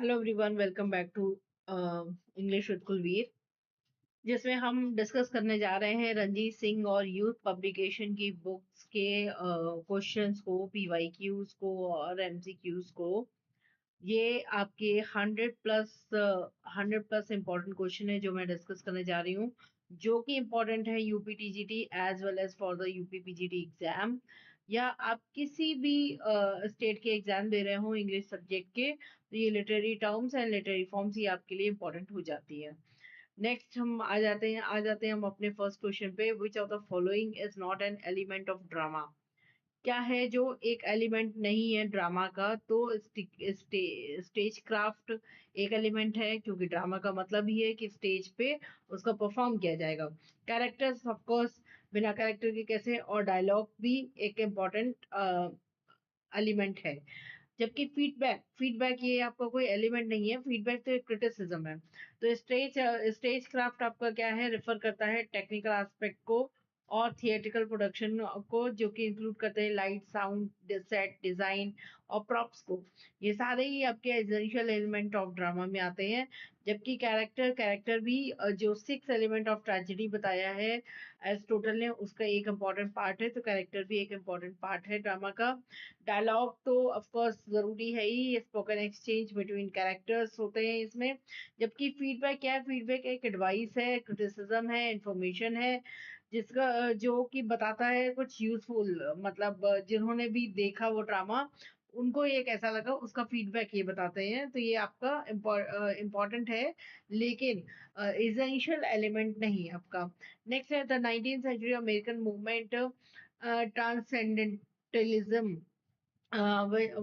Hello everyone, welcome back to English with Kulveer, जिसमें हम discuss करने जा रहे हैं रंजीत सिंह और यूथ पब्लिकेशन की बुक्स के क्वेश्चंस को, पीवाईक्यूज को और एमसीक्यूज को। ये आपके 100 प्लस इम्पोर्टेंट क्वेश्चन है जो मैं डिस्कस करने जा रही हूँ, जो कि इम्पोर्टेंट है UPTGT as well as for the UPPGT exam, या आप किसी भी स्टेट के एग्जाम दे रहे हो इंग्लिश सब्जेक्ट के, तो ये literary terms and literary forms ये आपके लिए इम्पोर्टेंट हो जाती है। नेक्स्ट हम आ जाते हैं हम अपने फर्स्ट क्वेश्चन पे। विच of the following is not an element of drama? क्या है जो एक एलिमेंट नहीं है ड्रामा का? तो स्टेज क्राफ्ट एक एलिमेंट है, क्योंकि ड्रामा का मतलब ही है कि स्टेज पे उसका परफॉर्म किया जाएगा। कैरेक्टर्स ऑफ कोर्स बिना कैरेक्टर के कैसे, और डायलॉग भी एक इम्पॉर्टेंट एलिमेंट है। जबकि फीडबैक फीडबैक ये आपका कोई एलिमेंट नहीं है, फीडबैक तो एक क्रिटिसिज्म है। तो स्टेज क्राफ्ट आपका क्या है, रेफर करता है टेक्निकल एस्पेक्ट को और थिएट्रिकल प्रोडक्शन को, जो कि इंक्लूड करते हैं लाइट, साउंड, सेट डिजाइन और प्रॉप्स को। ये सारे ही आपके एसेंशियल एलिमेंट ऑफ ड्रामा में आते हैं। जबकि कैरेक्टर कैरेक्टर भी जो 6 एलिमेंट ऑफ ट्रेजेडी बताया है एरिस्टोटल ने, उसका एक इम्पॉर्टेंट पार्ट है, तो कैरेक्टर भी एक इम्पॉर्टेंट पार्ट है ड्रामा का। डायलॉग तो ऑफ कोर्स जरूरी है ही, स्पोकन एक्सचेंज बिटवीन कैरेक्टर्स होते हैं इसमें। जबकि फीडबैक क्या है, फीडबैक एक एडवाइस है, क्रिटिसिज्म है, इंफॉर्मेशन है, जिसका जो कि बताता है कुछ यूजफुल, मतलब जिन्होंने भी देखा वो ड्रामा, उनको ये कैसा लगा उसका फीडबैक ये बताते हैं। तो ये आपका इम्पोर्टेंट है, लेकिन इसेंशियल एलिमेंट नहीं है आपका। नेक्स्ट है the 19th century American movement transcendentalism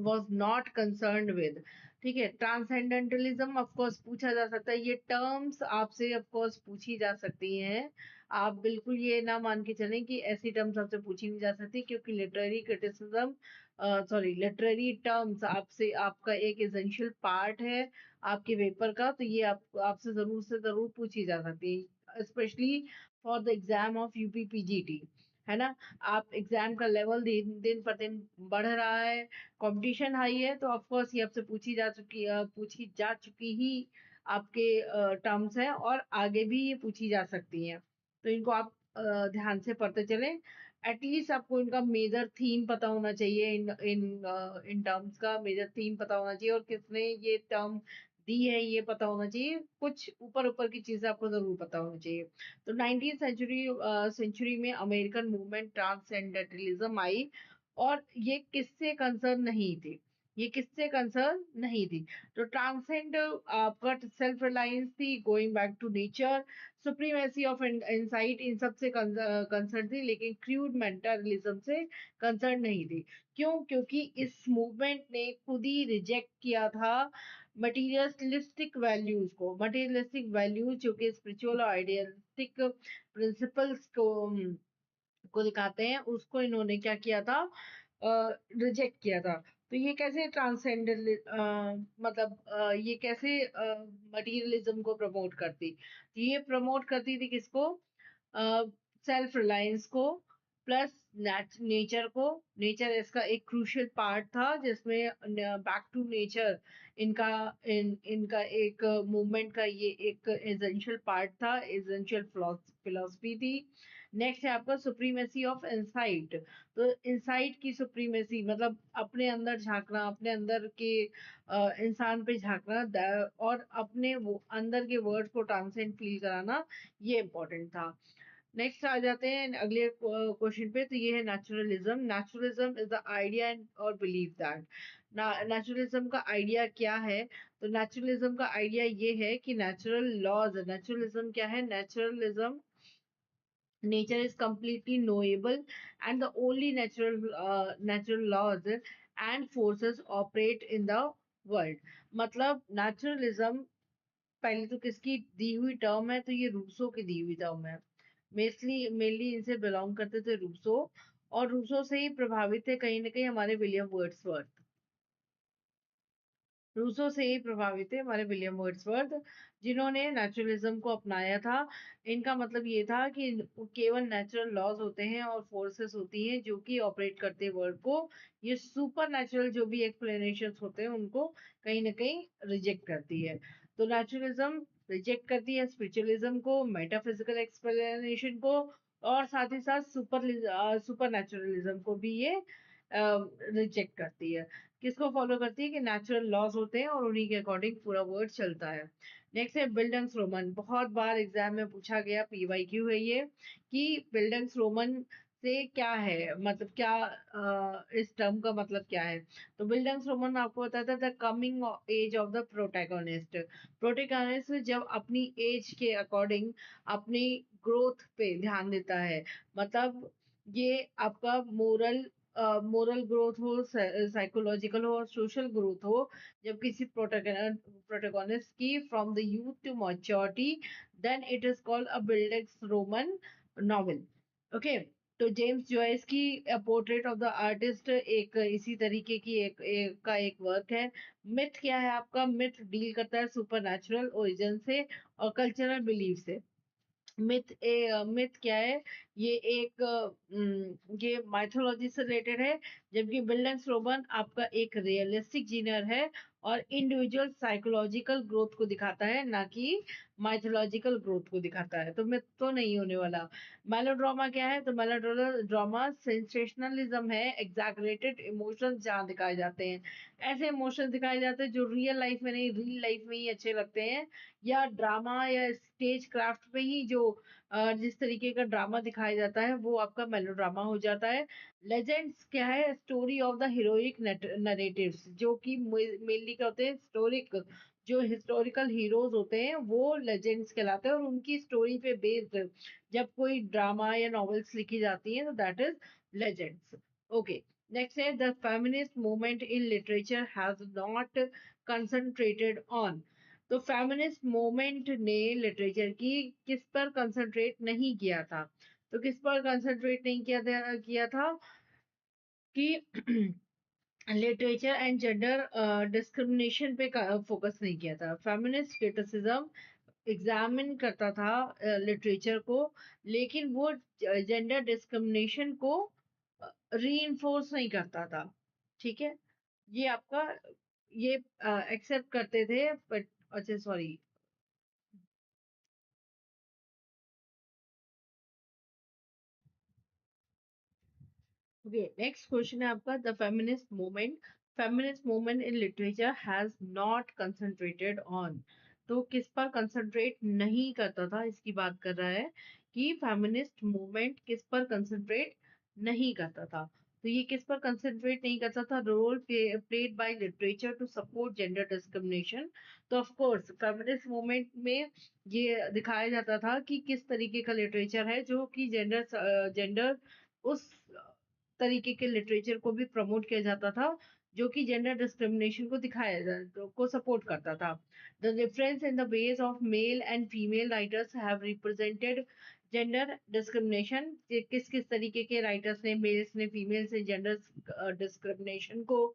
was not concerned with। ठीक है, ट्रांसेंडेंटलिज्म ऑफ कोर्स पूछा जा सकता है, ये टर्म्स आपसे ऑफ कोर्स पूछी जा सकती हैं। आप बिल्कुल ये ना मान के चलें कि ऐसी टर्म्स आपसे पूछी नहीं जा सकती, क्योंकि literary criticism, sorry, literary terms आपसे आपका एक एसेंशियल पार्ट है आपके पेपर का, तो ये आप आपसे जरूर से जरूर पूछी जा सकती है, specially for the exam of UPPGT, है ना। आप एग्जाम का लेवल दिन दिन पर दिन बढ़ रहा है, कंपटीशन हाई है, तो ऑफ कोर्स ये आपसे पूछी जा चुकी ही आपके टर्म्स हैं, और आगे भी ये पूछी जा सकती हैं। तो इनको आप ध्यान से पढ़ते चलें। एटलीस्ट आपको इनका मेजर थीम पता होना चाहिए, इन टर्म्स का मेजर थीम पता होना चाहिए, और किसने ये टर्म दी है ये पता होना चाहिए। कुछ ऊपर ऊपर की चीजें आपको जरूर पता होनी चाहिए। तो 19th सेंचुरी में अमेरिकन मूवमेंट ट्रांसेंडेंटलिज्म आई, और ये किससे कंसर्न नहीं थी, ये किससे कंसर्न नहीं थी। तो ट्रांसेंड आपका सेल्फ रिलायंस थी, going back to nature, supremacy of insight, इन सब से कंसर्न थी, लेकिन क्रूड मेंटलिज्म से कंसर्न नहीं थी। क्यों? क्योंकि इस मूवमेंट ने खुद ही रिजेक्ट किया था मटेरियलिस्टिक वैल्यूज जो कि स्पिरिचुअल और आइडियलिस्टिक प्रिंसिपल्स को दिखाते हैं, उसको इन्होंने क्या किया था, रिजेक्ट किया था। तो ये कैसे ट्रांसेंडल, मतलब ये कैसे मटेरियलिज्म को प्रमोट करती, तो ये प्रमोट करती थी किसको, सेल्फ रिलायंस को, प्लस नेचर को। नेचर इसका एक क्रूशियल पार्ट था, जिसमें बैक टू नेचर इनका इनका एक मूवमेंट का ये एक एसेंशियल पार्ट था, एसेंशियल फिलोसफी थी। नेक्स्ट है आपका सुप्रीमेसी ऑफ इंसाइट। तो इंसाइट की सुप्रीमेसी मतलब अपने अंदर झांकना, अपने अंदर के इंसान पे झांकना, और अपने वो अंदर के वर्ड्स को ट्रांसेंड फील कराना, ये इम्पोर्टेंट था। नेक्स्ट आ जाते हैं अगले क्वेश्चन पे। तो ये है naturalism. Naturalism is the idea और बिलीव दैट। नेचुरलिज्म का आइडिया क्या है? तो नेचुरलिज्म का आइडिया ये है कि नेचुरल लॉज, नेचुरलिज्म क्या है, naturalism, nature is completely knowable, and the only natural laws and forces operate in the world। मतलब नेचुरलिज्म पहले तो किसकी दी हुई टर्म है, तो ये रूसो की दी हुई टर्म है। मेनली इनसे बिलोंग करते थे रूसो, और रूसो से ही प्रभावित थे कहीं ना कहीं हमारे विलियम वर्ड्सवर्थ। रूसो से ही प्रभावित थे हमारे विलियम वर्ड्सवर्थ, जिन्होंने नेचुरलिज्म को अपनाया था। इनका मतलब ये था कि केवल नेचुरल लॉज होते हैं और फोर्सेस होती हैं जो कि ऑपरेट करते हैं वर्ल्ड को। ये सुपर नेचुरल जो भी एक्सप्लेनेशन होते हैं उनको कहीं ना कहीं रिजेक्ट करती है। तो नेचुरलिज्म रिजेक्ट करती है स्पिरिचुअलिज्म को, मेटाफिजिकल एक्सप्लेनेशन को, और साथ ही साथ सुपर नेचुरलिज्म को भी ये रिजेक्ट करती है। किसको फॉलो करती है कि नेचुरल लॉज होते हैं और उन्हीं के अकॉर्डिंग पूरा वर्ल्ड चलता है। नेक्स्ट है बिल्डंग्स रोमन। बहुत बार एग्जाम में पूछा गया, पीवाईक्यू है ये, कि बिल्डंग्स रोमन से क्या है, मतलब क्या इस टर्म का मतलब क्या है। तो बिल्डंग्स रोमन आपको बताता है the coming age of the protagonist. Protagonist जब अपनी एज के अकॉर्डिंग अपनी ग्रोथ पे ध्यान देता है, मतलब ये आपका मोरल ग्रोथ हो, साइकोलॉजिकल हो और सोशल ग्रोथ हो, जब किसी प्रोटोगोनिस्ट की from the youth to maturity, then it is called a bildungsroman novel. Okay. तो जेम्स जॉयस की पोर्ट्रेट ऑफ द आर्टिस्ट एक इसी तरीके की एक वर्क है। मिथ क्या है आपका? मिथ डील करता है सुपर नेचुरल ओरिजिन से और कल्चरल बिलीफ से। मिथ क्या है? ये ये माइथोलॉजी से रिलेटेड है, जबकि बिल्डेंस रोमन आपका एक रियलिस्टिक जीनर है और इंडिविजुअल साइकोलॉजिकल ग्रोथ को दिखाता है, ना कि माइथोलॉजिकल ग्रोथ को दिखाता है। तो मिथ तो नहीं होने वाला। मेलोड्रामा क्या है? तो मेलोड्रामा सेंसेशनलिज्म है, एग्जैगरेटेड इमोशंस जहाँ दिखाए जाते हैं, ऐसे इमोशंस दिखाए जाते हैं जो रियल लाइफ में नहीं, रियल लाइफ में ही अच्छे लगते हैं। या ड्रामा या स्टेज क्राफ्ट पे ही जो जिस तरीके का ड्रामा दिखाया जाता है वो आपका मेलोड्रामा हो जाता है। लेजेंड्स क्या है? Story of the heroic narratives, जो कि मेनली क्या होते हैं? हिस्टोरिक, जो हिस्टोरिकल हीरोज होते हैं वो लेजेंड्स कहलाते हैं, और उनकी स्टोरी पे बेस्ड जब कोई ड्रामा या नॉवेल्स लिखी जाती है तो that is legends. Okay. Next है the feminist movement in literature has not concentrated on. तो फेमिनिस्ट मूवमेंट ने लिटरेचर की किस पर कंसंट्रेट नहीं किया था? तो किस पर कंसंट्रेट नहीं किया था कि लिटरेचर एंड जेंडर डिस्क्रिमिनेशन पे फोकस नहीं किया था। फेमिनिस्ट क्रिटिसिज्म एग्जामिन करता था लिटरेचर को, लेकिन वो जेंडर डिस्क्रिमिनेशन को रीइंफोर्स नहीं करता था। ठीक है। ये आपका ये एक्सेप्ट करते थे, बट अच्छा सॉरी। ओके, नेक्स्ट क्वेश्चन है आपका the feminist movement in literature has not concentrated on. तो किस पर कंसंट्रेट नहीं करता था, इसकी बात कर रहा है कि फेमिनिस्ट मूवमेंट किस पर कंसंट्रेट नहीं करता था। तो ये किस पर कंसंट्रेट नहीं करता था? Role played by literature to support gender discrimination. तो ऑफ कोर्स फेमिनिस्ट मूवमेंट में ये दिखाया जाता था कि किस तरीके का लिटरेचर है जो कि जेंडर जेंडर उस तरीके के लिटरेचर को भी प्रमोट किया जाता था जो कि जेंडर डिस्क्रिमिनेशन को को सपोर्ट करता था। The difference in the ways of male and female writers have represented gender discrimination. किस किस तरीके के राइटर्स ने, मेल्स ने फीमेल्स ने जेंडर डिस्क्रिमिनेशन को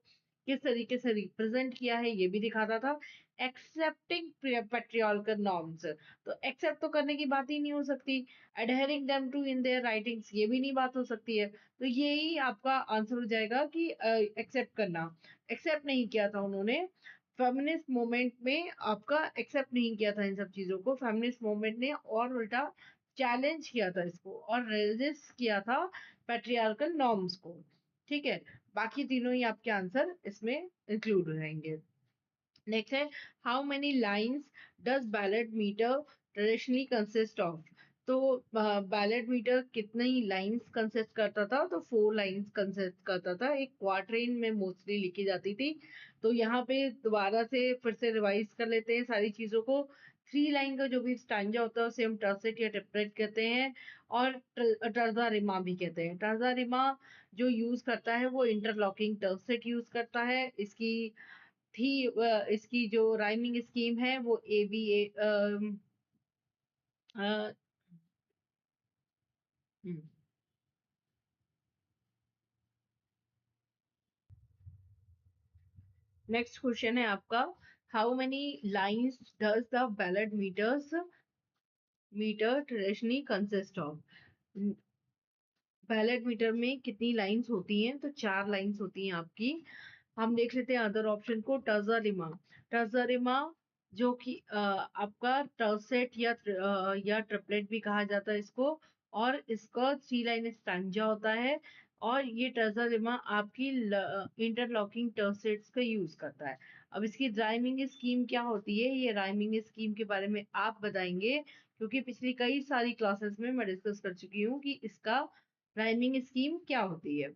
किस तरीके से रिप्रेजेंट किया है ये भी दिखाता था। एक्सेप्टिंग पेट्रियार्कल नॉर्म्स, तो एक्सेप्ट तो करने की बात ही नहीं हो सकती। Adhering them to in their writings, ये भी नहीं बात हो सकती है। तो यही आपका आंसर हो जाएगा कि एक्सेप्ट करना। एक्सेप्ट नहीं किया था उन्होंने। फेमिनिस्ट मूवमेंट में आपका एक्सेप्ट नहीं किया था इन सब चीजों को। फेमिनिस्ट मूवमेंट ने और उल्टा चैलेंज किया था इसको और रेजिस्ट किया था पैट्रियार्कल नॉर्म्स को। ठीक है। बाकी तीनों ही आपके आंसर इसमें इंक्लूड हो जाएंगे। नेक्स्ट है how many lines does ballad metre traditionally consist of. तो बैलेट मीटर कितनी लाइंस कंसिस्ट करता था? तो 4 लाइंस कंसिस्ट करता था। एक क्वार्टरेन में मोस्टली लिखी जाती थी। तो यहाँ पे दोबारा से फिर से रिवाइज कर लेते हैं सारी चीजों को। 3 लाइन का जो भी स्टैंजा होता है उसे हम टर्सेट या टिपरेट कहते हैं, और टर्जा रिमा भी कहते हैं। टर्जा रिमा जो यूज करता है वो इंटरलॉकिंग टर्सेट यूज करता है। इसकी जो राइमिंग स्कीम है वो A B A next question है आपका, how many lines does the ballad metre traditionally consist of? Ballad metre में कितनी लाइंस होती हैं? तो 4 लाइंस होती हैं आपकी। हम देख लेते हैं अदर ऑप्शन को। टर्जरिमा, टर्जरिमा जो कि आपका टर्सेट या ट्रिपलेट भी कहा जाता है इसको, और इसका 3 लाइन स्टैंजा होता है। और ये टर्जरिमा आपकी इंटरलॉकिंग टर्सेट्स का यूज करता है। अब इसकी राइमिंग स्कीम क्या होती है, ये राइमिंग स्कीम के बारे में आप बताएंगे, क्योंकि पिछली कई सारी क्लासेस में मैं डिस्कस कर चुकी हूँ कि इसका राइमिंग स्कीम क्या होती है।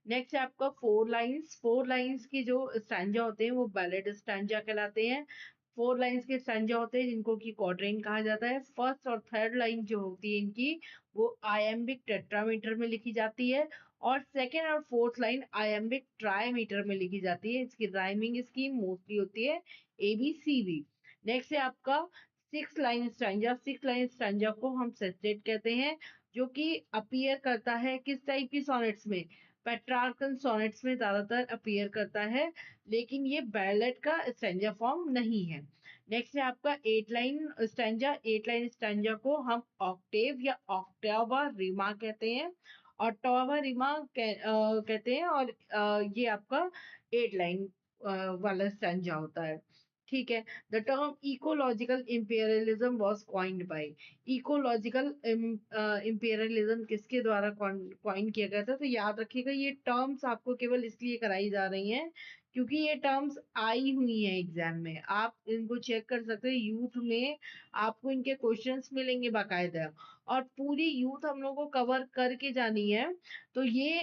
नेक्स्ट है आपका 4 लाइंस। 4 लाइंस के जो स्टैंजा होते हैं वो बैलेट स्टैंजा कहलाते हैं। 4 लाइंस के स्टैंजा होते हैं जिनको कि क्वाड्रेंट कहा जाता है। फर्स्ट और थर्ड लाइन जो होती है इनकी, वो आयम्बिक टेट्रामीटर में लिखी जाती है, और सेकेंड और फोर्थ लाइन आयम्बिक ट्राईमीटर में लिखी जाती है। इसकी राइमिंग स्कीम मोस्टली होती है ABCD। नेक्स्ट है आपका 6 लाइन स्टैंजा। 6 लाइन स्टैंजा को हम सेस्टेट कहते हैं, जो कि अपीयर करता है किस टाइप की सोनेट्स में? पेट्रार्कन सोनेट्स में ज्यादातर अपीयर करता है, लेकिन ये बैलेट का स्टैंजा फॉर्म नहीं है। नेक्स्ट है आपका 8 लाइन स्टैंजा। 8 लाइन स्टैंजा को हम ऑक्टेव या ऑक्टावा रिमा कहते हैं, ऑक्टावा रिमा कहते हैं, और ये आपका 8 लाइन वाला स्टैंजा होता है। ठीक है। The term ecological imperialism was coined by, ecological imperialism किसके द्वारा कॉइन किया गया था? तो याद रखिएगा, ये टर्म्स आपको केवल इसलिए कराई जा रही हैं क्योंकि ये टर्म्स आई हुई हैं एग्जाम में। आप इनको चेक कर सकते हैं, यूथ में आपको इनके क्वेश्चंस मिलेंगे बाकायदा, और पूरी यूथ हम लोग को कवर करके जानी है। तो ये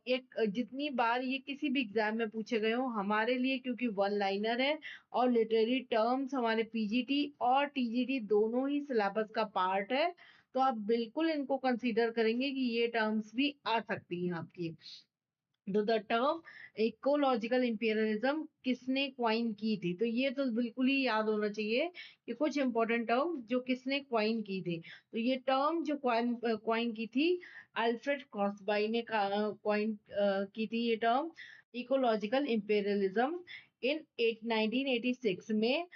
एक जितनी बार ये किसी भी एग्जाम में पूछे गए हो हमारे लिए, क्योंकि वन लाइनर है और लिटरेरी टर्म्स हमारे पीजीटी और टीजीटी दोनों ही सिलेबस का पार्ट है, तो आप बिल्कुल इनको कंसीडर करेंगे कि ये टर्म्स भी आ सकती हैं आपकी। तो द टर्म इकोलॉजिकल इंपीरियलिज्म किसने क्वाइन की थी? तो ये तो बिल्कुल ही याद होना चाहिए कि कुछ इंपॉर्टेंट टर्म जो किसने क्वाइन की थी। तो ये टर्म जो क्वाइन की थी, अल्फ्रेड कॉसबाई ने क्वाइन की थी ये टर्म, इकोलॉजिकल इंपीरियलिज्म, इन 1986 में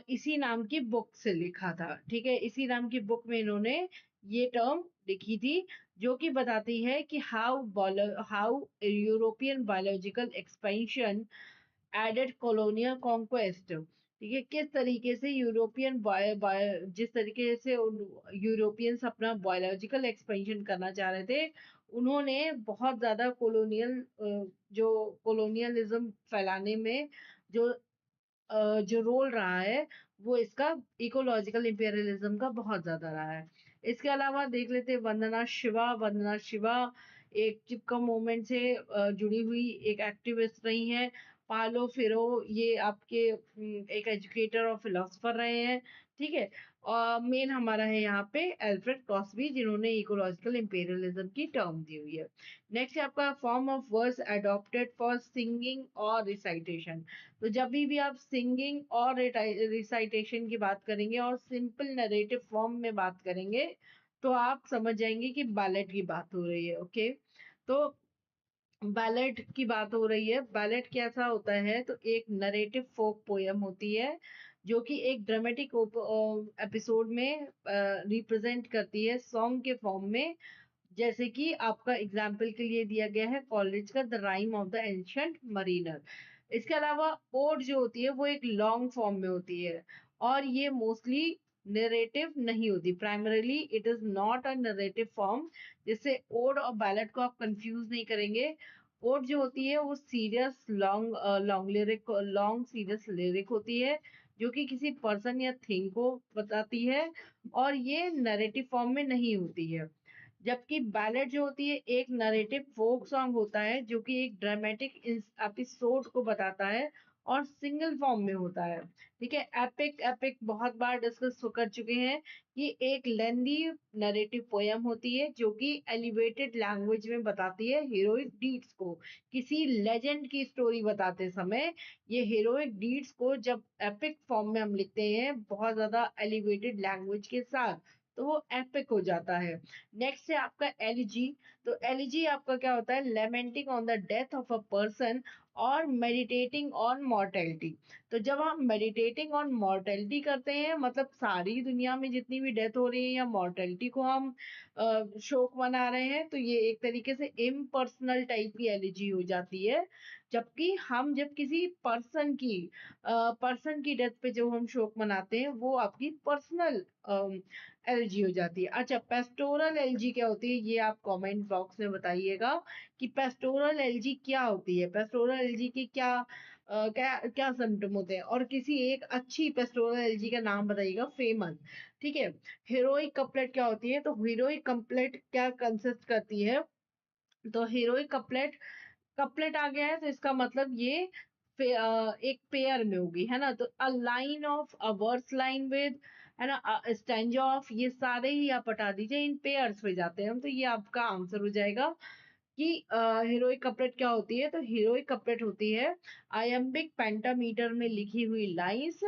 इसी नाम की बुक से लिखा था। ठीक है, इसी नाम की बुक में इन्होंने ये टर्म लिखी थी, जो कि बताती है कि how European biological expansion aided colonial conquest. ठीक है, किस तरीके से जिस तरीके से यूरोपियंस अपना बायोलॉजिकल एक्सपेंशन करना चाह रहे थे, उन्होंने बहुत ज्यादा जो कोलोनियलिज्म फैलाने में जो जो रोल रहा है, वो इसका इकोलॉजिकल इंपेरियलिज्म का बहुत ज्यादा रहा है। इसके अलावा देख लेते हैं वंदना शिवा। वंदना शिवा एक चिपका मूवमेंट से जुड़ी हुई एक एक्टिविस्ट रही हैं। पालो फिरो, ये आपके एक एजुकेटर और फिलोसफर रहे हैं। ठीक है। और मेन हमारा है यहाँ पे एल्फ्रेड क्रॉसबी, जिन्होंने इकोलॉजिकल इंपेरियलिज्म की टर्म दी हुई है। नेक्स्ट है आपका form of words adopted for singing और रिसाइटेशन। तो जब भी आप सिंगिंग और रिसाइटेशन की बात करेंगे और सिंपल नरेटिव फॉर्म में बात करेंगे, तो आप समझ जाएंगे कि बैलेट की बात हो रही है। ओके। तो बैलेट की बात हो रही है। बैलेट कैसा होता है? तो एक नरेटिव फोक पोयम होती है, जो कि एक ड्रामेटिक एपिसोड में रिप्रेजेंट करती है सॉन्ग के फॉर्म में। जैसे कि आपका एग्जाम्पल के लिए दिया गया है कॉलेज का the rhyme of the ancient Mariner. इसके अलावा ओड जो होती है वो एक लॉन्ग फॉर्म में होती है, और ये मोस्टली नरेटिव नहीं होती। Primarily it is not a narrative form, जिससे ओड और बैलेट को आप कंफ्यूज नहीं करेंगे। ओड जो होती है वो सीरियस लॉन्ग सीरियस लिरिक होती है, जो कि किसी पर्सन या थिंग को बताती है, और ये नरेटिव फॉर्म में नहीं होती है। जबकि बैलेट जो होती है एक नरेटिव फोक सॉन्ग होता है, जो कि एक ड्रामेटिक एपिसोड को बताता है और सिंगल फॉर्म में होता है। ठीक है। एपिक एपिक बहुत बार डिस्कस कर चुके हैं कि एक लेंदी नरेटिव पोयम होती है, जो कि एलिवेटेड लैंग्वेज में बताती है हीरोइक डीड्स को। किसी लेजेंड की स्टोरी बताते समय ये हीरोइक डीड्स को जब एपिक फॉर्म में हम लिखते हैं बहुत ज्यादा एलिवेटेड लैंग्वेज के साथ, तो वो एपिक हो जाता है। नेक्स्ट है आपका एलिजी। तो एलिजी आपका क्या होता है? Lamenting on the death of a person और मेडिटेटिंग ऑन मॉर्टेलिटी। तो जब हम मेडिटेटिंग ऑन मॉर्टेलिटी करते हैं, मतलब सारी दुनिया में जितनी भी डेथ हो रही है या मॉर्टेलिटी को हम शोक मना रहे हैं, तो ये एक तरीके से इम्पर्सनल टाइप की एलिजी हो जाती है। जबकि हम जब किसी पर्सन की डेथ पे जो हम शोक मनाते हैं, वो आपकी पर्सनल एलजी हो जाती है। अच्छा, पेस्टोरल एलजी क्या होती है, ये आप कमेंट बॉक्स में बताइएगा कि पेस्टोरल एलजी क्या होती है, पेस्टोरल एलजी की क्या क्या सिम्टम होते हैं, और किसी एक अच्छी पेस्टोरल एलजी का नाम बताइएगा फेमस। ठीक है। हीरोइक कपलेट क्या होती है, तो हीरोइक कपलेट क्या कंसिस्ट करती है, तो हीरोइक कपलेट कपलेट आ गया है तो इसका मतलब ये एक पेयर में होगी, है ना। तो a line of a verse line with, है ना, स्टैंजा ऑफ, ये सारे ही आप हटा दीजिए, इन पेयर्स में जाते हैं हम, तो ये आपका आंसर हो जाएगा कि हीरोइक कपलेट क्या होती है। तो हीरोइक कपलेट होती है आयम्बिक पेंटामीटर में लिखी हुई लाइंस,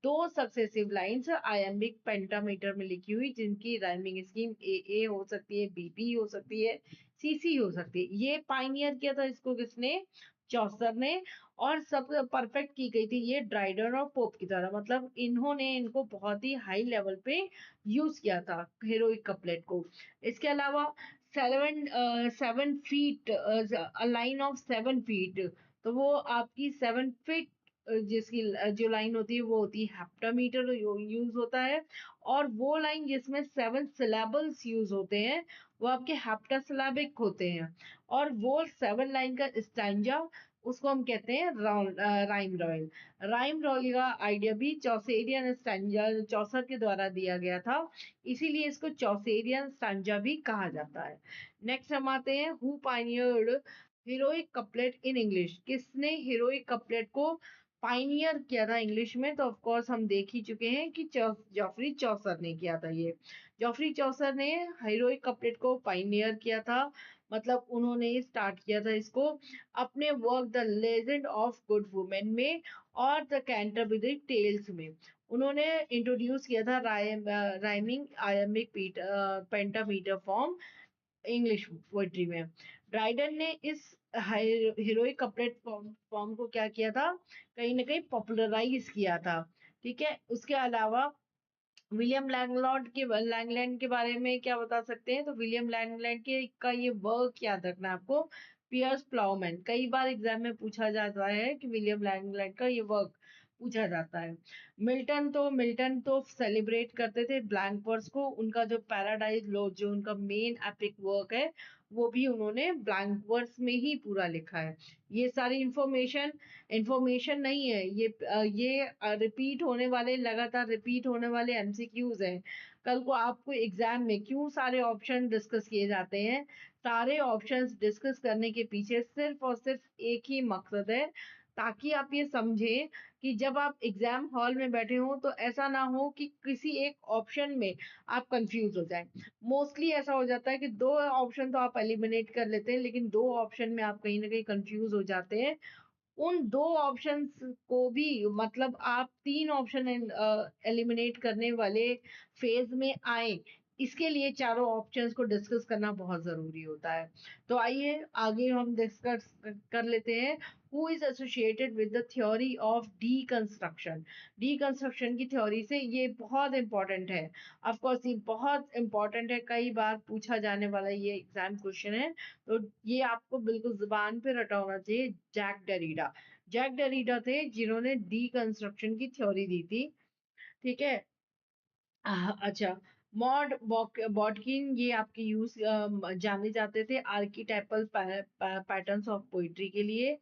दो सक्सेसिव लाइंस आयम्बिक पेंटामीटर में लिखी हुई, जिनकी राइमिंग स्कीम ए ए हो सकती है, बी बी हो सकती है, सी सी हो सकती है। ये पाइनियर किया था इसको किसने, चौसर ने। और सब परफेक्ट की गई थी ये ड्राइडन और पोप की तरह, मतलब इन्होंने इनको बहुत ही हाई लेवल पे यूज किया था हीरोइक कपलेट को। इसके अलावा 7 feet, a line of 7 feet, तो वो आपकी 7 फीट जिसकी जो लाइन होती है वो होती है हेप्टामीटर यूज होता है। और वो लाइन जिसमें 7 सिलेबल्स यूज होते हैं वो आपके हेप्टासिलेबिक होते हैं। और वो 7 लाइन का स्टैंजा, उसको हम कहते हैं राइम रॉयल। राइम रॉयल का आइडिया भी चौसेरियन स्टैंजा, चौसर के द्वारा दिया गया था, इसीलिए इसको चौसेरियन स्टैंजा भी कहा जाता है। नेक्स्ट हम आते हैं, who pioneered heroic couplet in English, किसने हीरोइक कपलेट को पायनियर किया था इंग्लिश में, तो ऑफ कोर्स हम देख ही चुके हैं कि जॉफरी चौसर ने किया था ये। जॉफरी चौसर ने हीरोइक कपलेट को पायनियर किया था, मतलब उन्होंने स्टार्ट किया था इसको अपने work the legend of good women में और द कैंटरबरी टेल्स में। उन्होंने इंट्रोड्यूस किया था rhyming iambic pentameter form English poetry में। ड्राइडन ने इस हीरोइक कपलेट फॉर्म को क्या किया था, कहीं ना कहीं पॉपुलराइज किया था। ठीक है। उसके अलावा विलियम लैंगलैंड के बारे में क्या बता सकते हैं, तो विलियम लैंगलैंड के का ये वर्क याद रखना है आपको, पियर्स प्लाउमैन। कई बार एग्जाम में पूछा जाता है कि विलियम लैंगलैंड का ये वर्क पूछा जाता है। मिल्टन तो सेलिब्रेट करते थे ब्लैंक वर्स को, उनका जो पैराडाइज लोस्ट जो उनका मेन एपिक वर्क है वो भी उन्होंने ब्लैंक वर्स में ही पूरा लिखा है। ये सारी इंफॉर्मेशन नहीं है, ये रिपीट होने वाले, लगातार रिपीट होने वाले एमसीक्यूज हैं। कल को आपको एग्जाम में क्यों सारे ऑप्शन डिस्कस किए जाते हैं, सारे ऑप्शंस डिस्कस करने के पीछे सिर्फ और सिर्फ एक ही मकसद है, ताकि आप ये समझें कि जब आप एग्जाम हॉल में बैठे हो तो ऐसा ना हो कि किसी एक ऑप्शन में आप कंफ्यूज हो जाएं। मोस्टली ऐसा हो जाता है कि दो ऑप्शन तो आप एलिमिनेट कर लेते हैं, लेकिन दो ऑप्शन में आप कहीं ना कहीं कंफ्यूज हो जाते हैं। उन दो ऑप्शंस को भी, मतलब आप तीन ऑप्शन एलिमिनेट करने वाले फेज में आए, इसके लिए चारों ऑप्शंस को डिस्कस करना बहुत जरूरी होता है। तो आइए आगे हम डिस्कस कर लेते हैं, who is associated with the theory of deconstruction. Deconstruction की थ्योरी से, ये बहुत इंपॉर्टेंट है, ऑफ कोर्स ये बहुत इंपॉर्टेंट है, कई बार पूछा जाने वाला ये एग्जाम क्वेश्चन है, तो ये आपको बिल्कुल जुबान पे रटा होना चाहिए। जैक डेरिडा, जैक डेरिडा थे जिन्होंने डीकंस्ट्रक्शन की थ्योरी दी थी। ठीक है। अच्छा, बॉटकिन, ये आपके यूज जाने जाते थे आर्किटाइपल पैटर्न्स ऑफ पोइट्री के लिए।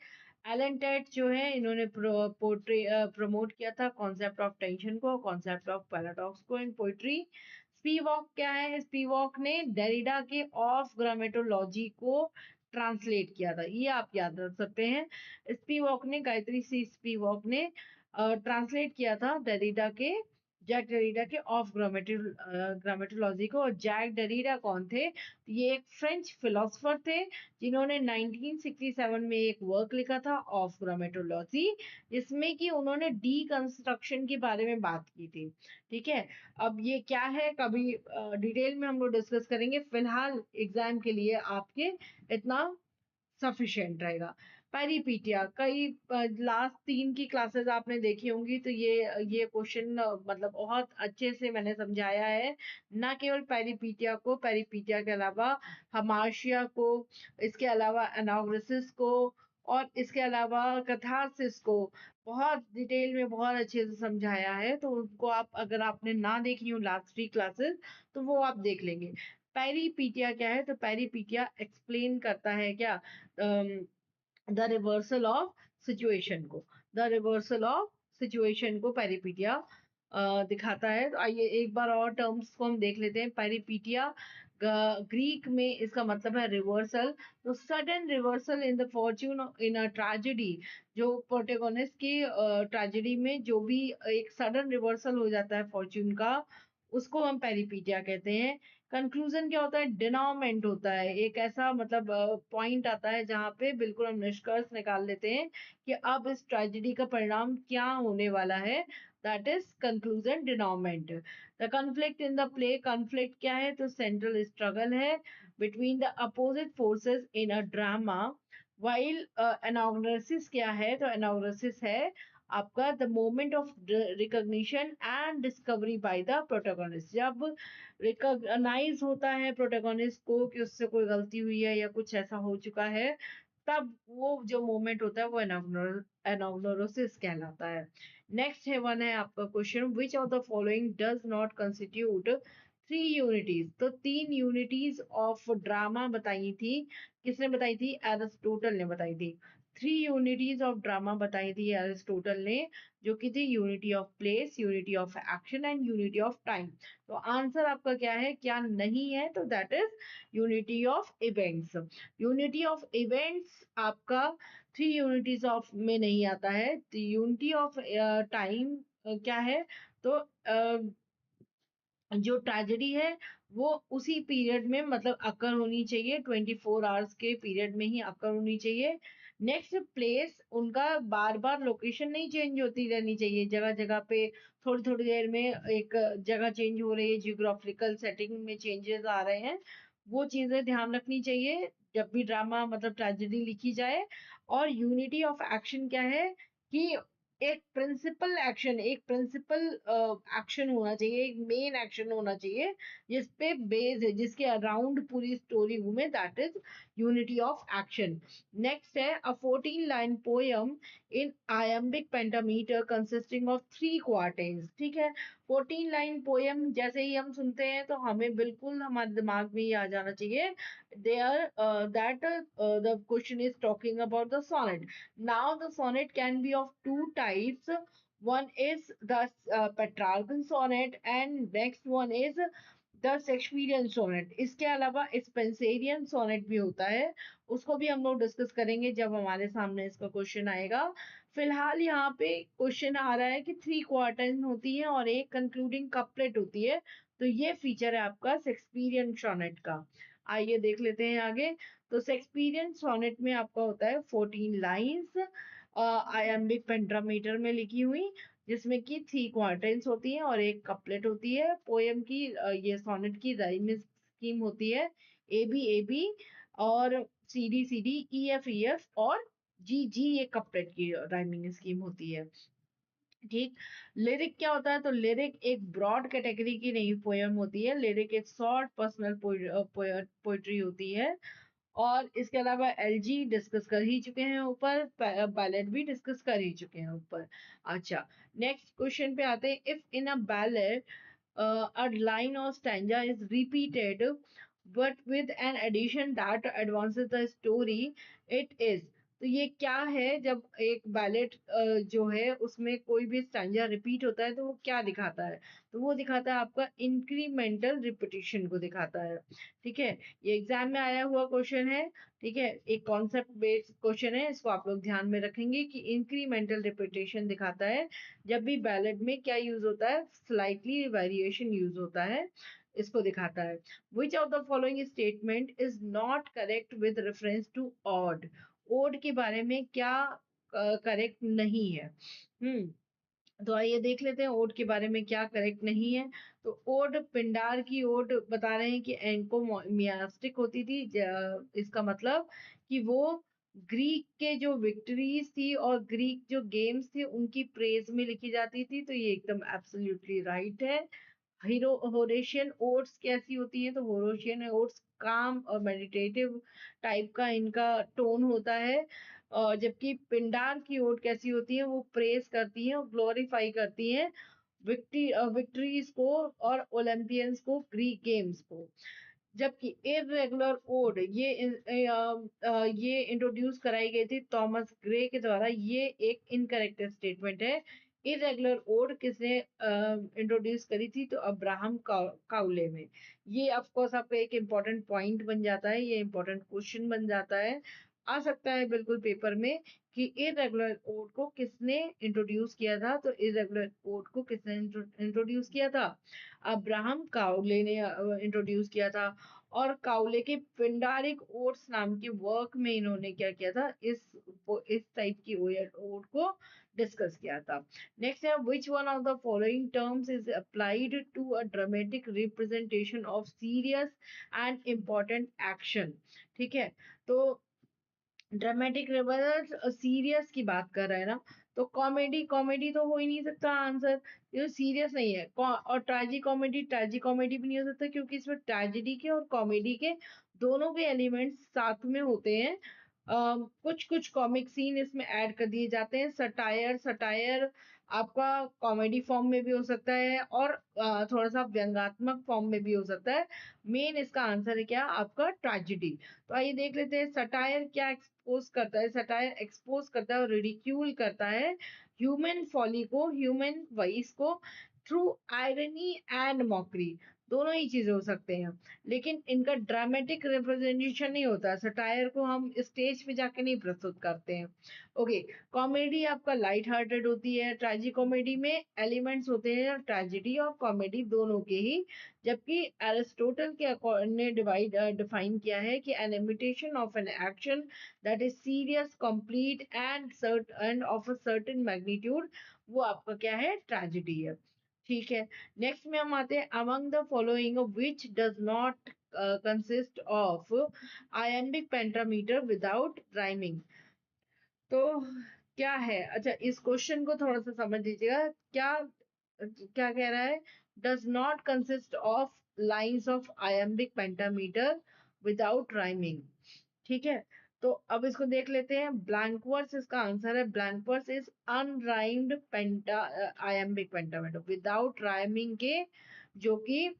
एलन टेट जो है, इन्होंने पोट्री प्रमोट किया था कॉन्सेप्ट ऑफ टेंशन को, कॉन्सेप्ट ऑफ पैराडॉक्स को इन पोइट्री। स्पीवॉक क्या है, स्पीवॉक ने डेरिडा के ऑफ ग्रामेटोलॉजी को ट्रांसलेट किया था, ये आप याद रख सकते हैं। स्पीवॉक ने, गायत्री सी स्पीवॉक ने ट्रांसलेट किया था डेरिडा के, जैक डेरिडा के ऑफ ग्रामेटोलॉजी को। और जैक डेरिडा कौन थे, ये एक फ्रेंच फिलोसोफर थे जिन्होंने 1967 में एक वर्क लिखा था ऑफ ग्रामेटोलॉजी, जिसमें कि उन्होंने डीकंस्ट्रक्शन के बारे में बात की थी। ठीक है। अब ये क्या है, कभी डिटेल में हम लोग डिस्कस करेंगे, फिलहाल एग्जाम के लिए आपके इतना सफिशिएंट रहेगा। पेरिपीटिया कई लास्ट 3 की क्लासेस आपने देखी होंगी, तो ये क्वेश्चन मतलब बहुत अच्छे से मैंने समझाया है। ना केवल पेरिपीटिया के अलावा हमाशिया को, इसके अलावा एनाग्रेसिस को, और इसके अलावा कैथारसिस को बहुत डिटेल में बहुत अच्छे से समझाया है। तो उनको आप, अगर आपने ना देखी हो लास्ट 3 क्लासेस, तो वो आप देख लेंगे। पेरिपीटिया क्या है? तो पेरिपीटिया एक्सप्लेन करता है क्या, द रिवर्सल ऑफ सिचुएशन को, द रिवर्सल ऑफ सिचुएशन को पेरिपीटिया दिखाता है। तो आइए एक बार और टर्म्स को हम देख लेते हैं। पेरिपीटिया ग्रीक में इसका मतलब है रिवर्सल। तो sudden reversal in the Fortune in a tragedy, जो प्रोटेगोनिस्ट की ट्रेजेडी में जो भी एक सडन रिवर्सल हो जाता है फॉर्च्यून का, उसको हम पेरिपीटिया कहते हैं। कंक्लूजन क्या होता है? डिनाउमेंट होता है, एक ऐसा मतलब पॉइंट आता है जहां पे बिल्कुल हम निष्कर्ष निकाल लेते हैं कि अब इस ट्रेजेडी का परिणाम क्या होने वाला है। That is conclusion denouement. The conflict in the play, conflict क्या है? तो सेंट्रल स्ट्रगल है between the opposite forces in a drama. While anagnorisis क्या है? तो एनाग्नोसिस है आपका the moment of recognition and discovery by the protagonist. जब रिकॉग्नाइज होता है प्रोटोगोनिस्ट को कि उससे कोई गलती हुई है या कुछ ऐसा हो चुका है, तब वो जो मोमेंट होता है वो एनाग्नोसिस कहलाता है। नेक्स्ट है वन है आपका question, which of the following does not constitute 3 unities. तो 3 यूनिटीज ऑफ ड्रामा बताई थी, किसने बताई थी? एरिस्टोटल ने बताई थी। 3 यूनिटीज ऑफ ड्रामा बताई थी एरिस्टोटल ने, जो कि थी unity of place, unity of action and unity of time. तो आंसर आपका क्या है, क्या नहीं है? तो that is unity of events. Unity of events आपका 3 यूनिटीज ऑफ में नहीं आता है। तो यूनिटी ऑफ टाइम क्या है? तो जो ट्रेजेडी है वो उसी पीरियड में मतलब अकर होनी चाहिए, 24 आवर्स के पीरियड में ही अकर होनी चाहिए। नेक्स्ट प्लेस, उनका बार बार लोकेशन नहीं चेंज होती रहनी चाहिए, जगह जगह पे थोड़ी थोड़ी देर में एक जगह चेंज हो रही है, जियोग्राफिकल सेटिंग में चेंजेस आ रहे हैं, वो चीजें ध्यान रखनी चाहिए जब भी ड्रामा मतलब ट्रेजेडी लिखी जाए। और यूनिटी ऑफ एक्शन क्या है कि एक प्रिंसिपल एक्शन, एक प्रिंसिपल एक्शन होना चाहिए, एक मेन एक्शन होना चाहिए जिस पे बेस है, जिसके अराउंड पूरी स्टोरी घूमे, that is unity of action. Next है अ 14 line poem in iambic pentameter consisting of 3 क्वार्टेंस। ठीक है, 14 लाइन पोयम जैसे ही हम सुनते हैं तो हमें बिल्कुल हमारे दिमाग में ये आ जाना चाहिए, there that the question is talking about the sonnet. Now the sonnet can be of 2 types. One is the Petrarchan sonnet and next one is the Shakespearean sonnet. इसके अलावा Spenserian sonnet भी होता है, उसको भी हम लोग डिस्कस करेंगे जब हमारे सामने इसका क्वेश्चन आएगा। फिलहाल यहाँ पे क्वेश्चन आ रहा है कि 3 क्वार्टन होती है और एक कंक्लूडिंग कपलेट होती है। तो ये फीचर है आपका शेक्सपियरियन सोनेट का। आइए देख लेते हैं आगे। तो शेक्सपियरियन सोनेट में आपका होता है 14 लाइन्स आयम्बिक पेंटामीटर में लिखी हुई, जिसमें कि 3 क्वार्टेंस होती हैं और एक कपलेट होती है। पोयम की ये सोनेट की राइम स्कीम होती है ए बी, और सी डी ई एफ और जी ये कपलेट की राइमिंग स्कीम होती है। ठीक, लिरिक क्या होता है? तो लिरिक एक ब्रॉड कैटेगरी की नहीं पोयम होती है, लिरिक एक शॉर्ट पर्सनल पोइट्री होती है। और इसके अलावा एलजी डिस्कस कर ही चुके हैं ऊपर, बैलेट भी डिस्कस कर ही चुके हैं ऊपर। अच्छा, नेक्स्ट क्वेश्चन पे आते हैं। If in a ballot a line or stanza is repeated but with an addition that advances the story, it is। तो ये क्या है? जब एक बैलेट जो है उसमें कोई भी स्टैंजा रिपीट होता है तो वो क्या दिखाता है? तो वो दिखाता है आपका इंक्रीमेंटल रिपीटिशन को दिखाता है। ठीक है, ये एग्जाम में आया हुआ क्वेश्चन है। ठीक है, एक कॉन्सेप्ट बेस्ड क्वेश्चन है, इसको आप लोग ध्यान में रखेंगे कि इंक्रीमेंटल रिपीटेशन दिखाता है जब भी बैलेट में क्या यूज होता है, स्लाइटली वेरिएशन यूज होता है, इसको दिखाता है। Which of the following statement is not correct with reference to ode. Ode के बारे में क्या करेक्ट नहीं है? तो आइए देख लेते हैं ओड के बारे में क्या करेक्ट नहीं है। तो ओड, पिंडार की ओड बता रहे हैं कि एंकोमियास्टिक होती थी। इसका मतलब कि वो ग्रीक के जो विक्ट्रीज थी और ग्रीक जो गेम्स थे उनकी प्रेज में लिखी जाती थी, तो ये एकदम एब्सोल्युटली राइट है। होरेशियन ओड्स कैसी होती है, तो होरेशियन ओड्स काम और मेडिटेटिव टाइप का इनका टोन होता है, और जबकि पिंडार की ओड कैसी होती है, वो प्रेज करती है और ग्लोरीफाई करती है विक्ट्रीज को और ओलंपियंस को, ग्रीक गेम्स को। जबकि इररेगुलर ओड ये इंट्रोड्यूस कराई गई थी थॉमस ग्रे के द्वारा। ये एक इनकरेक्ट स्टेटमेंट है। इररेगुलर ओड किसने इंट्रोड्यूस करी थी, तो अब्राहम काउले में। ये ऑफ कोर्स आपका एक इम्पोर्टेंट पॉइंट बन जाता है, ये इम्पोर्टेंट क्वेश्चन बन जाता है, आ सकता है बिल्कुल पेपर में कि इररेगुलर ओड को किसने इंट्रोड्यूस किया था। तो इररेगुलर ओड को किसने इंट्रोड्यूस किया था, अब्राहम काउले ने इंट्रोड्यूस किया था। और काउले के पिंडारिक ओट्स नाम के वर्क में इन्होंने क्या किया था, इस टाइप की ओट को डिस्कस किया था। नेक्स्ट है, which one of the following terms is applied to a dramatic representation of serious and important action. ठीक है, तो ड्रामेटिक रिवर्स सीरियस की बात कर रहे हैं ना, तो कॉमेडी कॉमेडी तो हो ही नहीं सकता आंसर, ये सीरियस नहीं है। और ट्रेजी कॉमेडी भी नहीं हो सकता, क्योंकि इसमें ट्रेजेडी के और कॉमेडी के दोनों के एलिमेंट्स साथ में होते हैं। कुछ कुछ कॉमिक सीन इसमें ऐड कर दिए जाते हैं। सटायर सटायर आपका कॉमेडी फॉर्म में भी हो सकता है और थोड़ा सा व्यंग्यात्मक फॉर्म में भी हो सकता है। मेन इसका आंसर है क्या, आपका ट्रेजेडी। तो आइए देख लेते हैं, सटायर क्या एक्सपोज करता है। सटायर एक्सपोज करता है और रिडिक्यूल करता है ह्यूमन फॉली को, ह्यूमन वॉइस को, थ्रू आयरनी एंड मॉकरी। दोनों ही चीजें हो सकते हैं, लेकिन इनका ड्रामेटिक रिप्रेजेंटेशन नहीं होता। सटायर को हम स्टेज पे जाके नहीं प्रस्तुत करते हैं। ओके, कॉमेडी आपका लाइट हार्टेड होती है। ट्रेजी कॉमेडी में एलिमेंट्स होते हैं ट्रेजेडी और कॉमेडी दोनों के ही। जबकि एरिस्टोटल के ने डिफाइन किया है कि an imitation of an action that is serious, complete and of a certain magnitude, वो आपका क्या है, ट्रेजेडी है। ठीक है, नेक्स्ट में हम आते हैं, among the following which does not consist of iambic pentameter without rhyming. तो क्या है, अच्छा इस क्वेश्चन को थोड़ा सा समझ लीजिएगा। क्या क्या कह रहा है, does not consist of lines of iambic pentameter without rhyming. ठीक है, तो अब इसको देख लेते हैं। ब्लैंक वर्स इसका आंसर है। Blank verse is unrhymed penta iambic pentameter without rhyming के, जो कि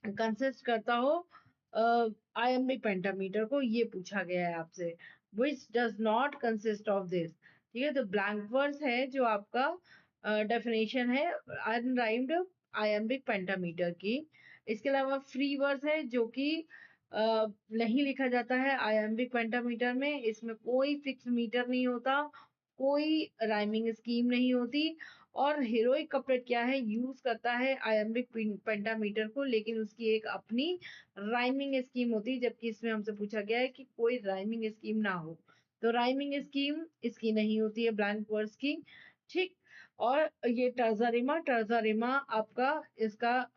कंसिस्ट करता हो आयम्बिक पेंटामीटर को, ये पूछा गया है आपसे। Which does not consist of this. ठीक है, तो ब्लैंक वर्स है जो आपका डेफिनेशन है अनराइम्ड आयम्बिक पेंटामीटर की। इसके अलावा फ्री वर्स है जो कि नहीं लिखा जाता है आयम्बिक पेंटामीटर में। इसमें कोई फिक्स मीटर नहीं होता, कोई राइमिंग स्कीम नहीं होती। और हीरोइक कपलेट क्या है, यूज करता है आयम्बिक पेंटामीटर को, लेकिन उसकी एक अपनी राइमिंग स्कीम होती है। जबकि इसमें हमसे पूछा गया है कि कोई राइमिंग स्कीम ना हो, तो राइमिंग स्कीम इसकी नहीं होती है ब्लैंक वर्स की। ठीक, और ये टर्जरिमा, टर्जरिमा आपका इसका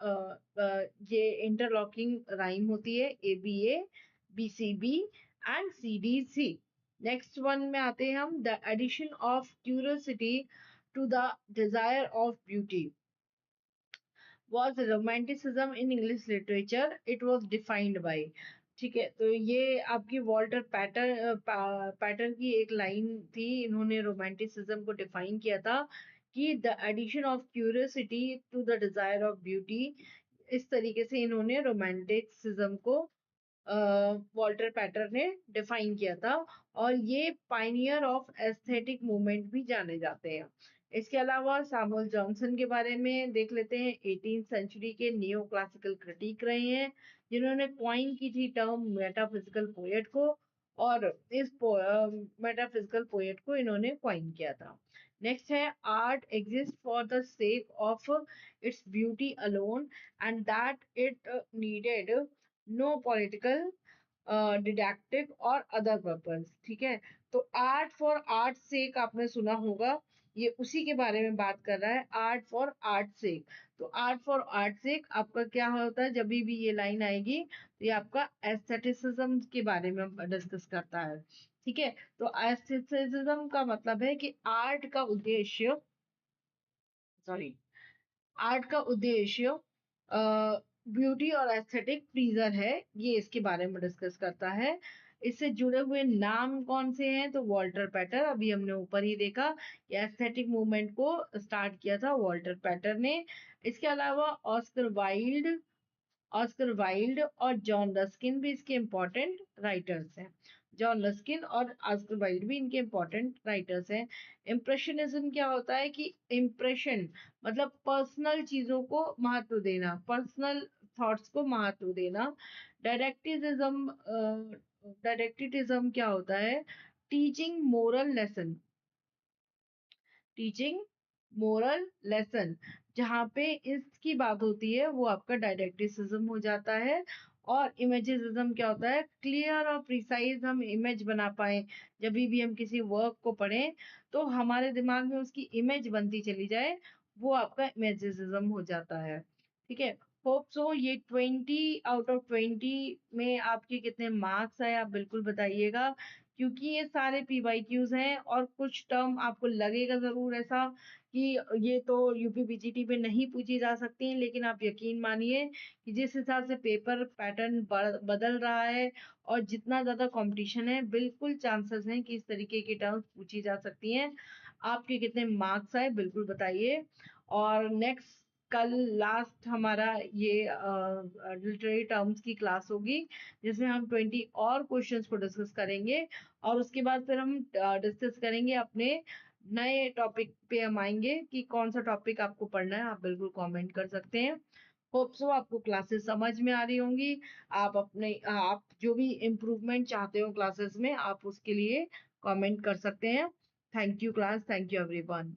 ये इंटरलॉकिंग राइम होती है, A B A, B C B and C D C. Next one में आते हैं हम, the addition of curiosity to the desire of beauty was romanticism in English literature. It was defined by। ठीक है, तो ये आपकी वॉल्टर पैटर की एक लाइन थी। इन्होंने रोमांटिसिज्म को डिफाइन किया था कि the addition of curiosity to the desire of beauty. इस तरीके से इन्होंने रोमांटिसिज्म को वॉल्टर पैटर ने डिफाइन किया था, और ये पाइनियर ऑफ एस्थेटिक मूवमेंट भी जाने जाते हैं। इसके अलावा सैमुअल जॉनसन के बारे में देख लेते हैं। 18th सेंचुरी के नियो क्लासिकल क्रिटिक रहे हैं, जिन्होंने कॉइन की थी टर्म मेटाफिजिकल पोएट को, और इस मेटाफिजिकल पोएट को इन्होंने कॉइन किया था। नेक्स्ट है, art exist for the sake of its beauty alone and that it needed no political didactic or other purpose. ठीक है, तो आर्ट फॉर आर्ट सेक आपने सुना होगा, ये उसी के बारे में बात कर रहा है, आर्ट फॉर आर्ट सेक। तो आर्ट फॉर आर्ट सेक आपका क्या होता है, जब भी ये लाइन आएगी तो ये आपका एस्थेटिसिज्म के बारे में डिस्कस करता है। ठीक है। तो एस्थेटिसिज्म का मतलब है कि सॉरी आर्ट का उद्देश्य ब्यूटी और एस्थेटिक प्लीजर है, ये इसके बारे में डिस्कस करता है। इससे जुड़े हुए नाम कौन से हैं? तो वॉल्टर पैटर, अभी हमने ऊपर ही देखा कि एस्थेटिक मूवमेंट को स्टार्ट किया था वॉल्टर पैटर ने। इसके अलावा ऑस्कर वाइल्ड और जॉन रस्किन भी इसके इम्पोर्टेंट राइटर्स हैं। जॉन रस्किन और ऑस्कर वाइल्ड भी इनके इम्पोर्टेंट राइटर्स हैं। इम्प्रेशनिज्म क्या होता है कि इम्प्रेशन मतलब पर्सनल चीजों को महत्व देना, पर्सनल थॉट्स को महत्व देना। डायरेक्टिविज्म डायरेक्टिविज्म क्या होता है? Teaching moral lesson, teaching moral lesson, जहाँ पे इसकी बात होती है वो आपका डायरेक्टिसिज्म हो जाता है। और इमेजिज्म क्या होता है? क्लियर और प्रिसाइज हम इमेज बना पाए, जब भी हम किसी वर्क को पढ़ें तो हमारे दिमाग में उसकी इमेज बनती चली जाए, वो आपका इमेजिज्म हो जाता है। ठीक है। होप सो ये 20 आउट ऑफ 20 में आपके कितने मार्क्स आए आप बिल्कुल बताइएगा, क्योंकि ये सारे पीवाईक्यूज हैं और कुछ टर्म आपको लगेगा जरूर ऐसा कि ये तो यूपीपीजीटी पे नहीं पूछी जा सकती हैं, लेकिन आप यकीन मानिए कि जिस हिसाब से पेपर पैटर्न बदल रहा है और जितना ज्यादा कंपटीशन है, बिल्कुल चांसेस हैं कि इस तरीके की टर्म्स पूछी जा सकती हैं। आपके कितने मार्क्स आए बिल्कुल बताइए। और नेक्स्ट कल लास्ट हमारा ये लिटरेरी टर्म्स की क्लास होगी, जिसमें हम 20 और क्वेश्चंस को डिस्कस करेंगे, और उसके बाद फिर हम डिस्कस करेंगे अपने नए टॉपिक पे। हम आएंगे कि कौन सा टॉपिक आपको पढ़ना है, आप बिल्कुल कमेंट कर सकते हैं। होप सो आपको क्लासेस समझ में आ रही होंगी। आप जो भी इम्प्रूवमेंट चाहते हो क्लासेस में, आप उसके लिए कमेंट कर सकते हैं। Thank you class, thank you everyone.